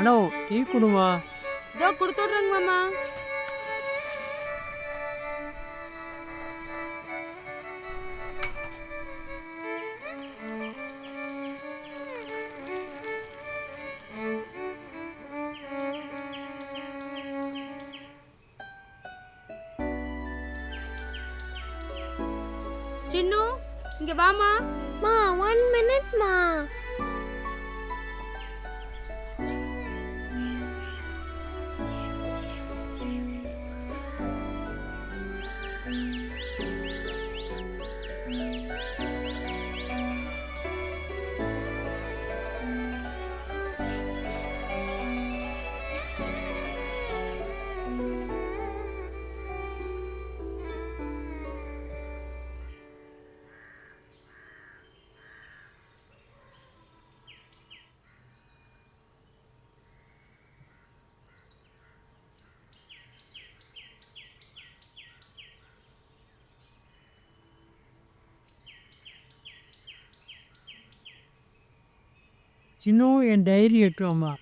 அண்ணா tea குடுமா. இதோ கொடுத்து விட்றேங்க மாமா. சின்னு இங்க வாமா. மா 1 minute மா. சின்னு என் டைரி எட்டுவாம்மா.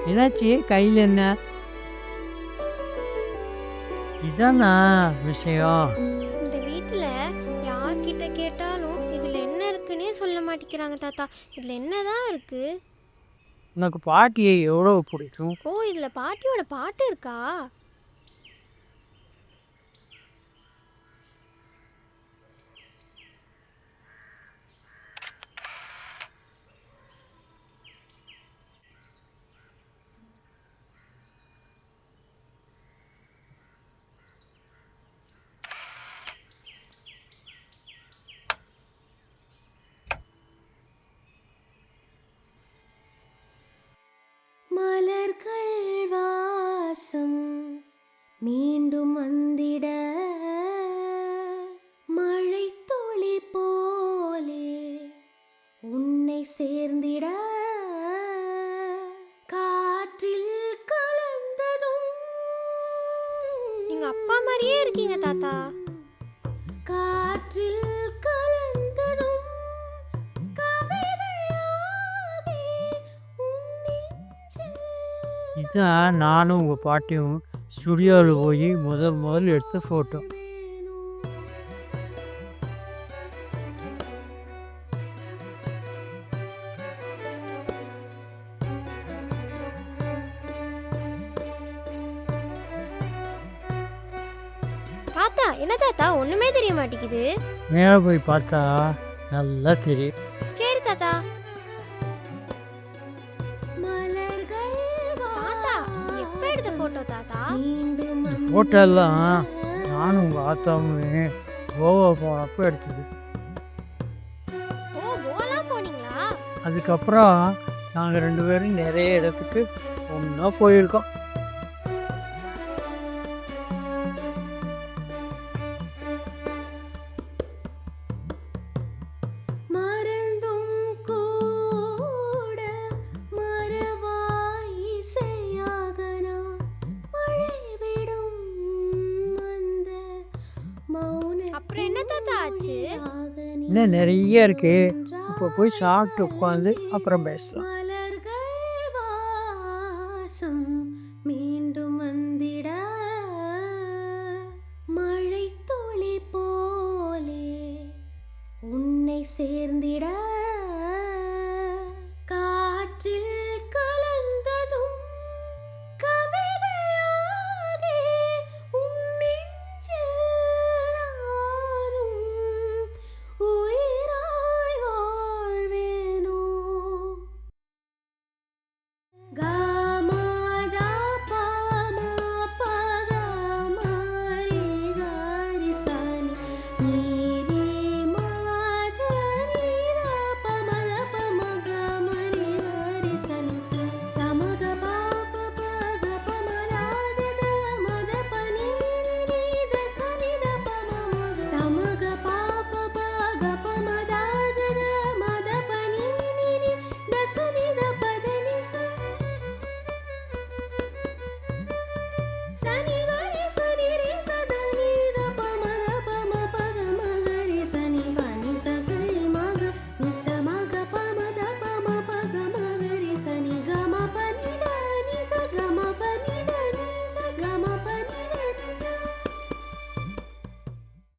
என்னாச்சு கையில் என்ன? இதானா விஷயம்? இந்த வீட்டில் யார்கிட்ட கேட்டாலும் இதில் என்ன இருக்குன்னே சொல்ல மாட்டேங்கிறாங்க தாத்தா. இதில் என்னதான் இருக்கு? உனக்கு பாட்டியை எவ்வளோ பிடிக்கும்? ஓ, இதில் பாட்டியோட பாட்டு இருக்கா? மலர்கள் வாசம் மீண்டும் வந்திட மழை துளி போலே உன்னை சேர்ந்திட காற்றில் கலந்ததும். நீங்க அப்பா மாதிரியே இருக்கீங்க தாத்தா. காற்றில் கலந்ததும் கவிதையாகி உன் நெஞ்சில். இதான் நானும் உங்கள் பாட்டியும் ஸ்டுடியோவில் போய் முதல் எடுத்த ஃபோட்டோ. தாத்தா என்ன தாத்தா ஒண்ணுமே தெரிய மாட்டேங்குது. மேலே போய் பார்த்தா நல்லா தெரியும். சரி தாத்தா. தாத்தா எப்ப எடுத்த போட்டோ தாத்தா? இந்த ஃபோட்டோ எல்லாம் நானும் உங்கள் ஆத்தாவுமே கோவா போனப்போ எடுத்தது. ஓ, கோவா போனீங்களா? அதுக்கப்புறம் நாங்கள் 2 பேரும் நிறைய இடத்துக்கு ஒன்றா போயிருக்கோம். மறந்தும் கூட மறவாய் இசையாக நான் மழை விடும் அந்த மௌன. அப்புறம் என்ன தாத்தா ஆச்சு? இன்னும் நிறைய இருக்கு. இப்போ போய் சாப்பிட்டு உட்காந்து அப்புறம் பேசலாம். மலர்கள் வாசம் மீண்டும் வந்திட மழை துளி போலே உன்னை சேர்ந்திட காற்றில் கலந்ததும் கவிதையாகி உன் நெஞ்சில் நானும் உயிராய் வாழ்வேனோ. சனி கரி சனி ரே சதனி த பமத பம பத மகரி சனி பனி சகரி மக நிச மக பம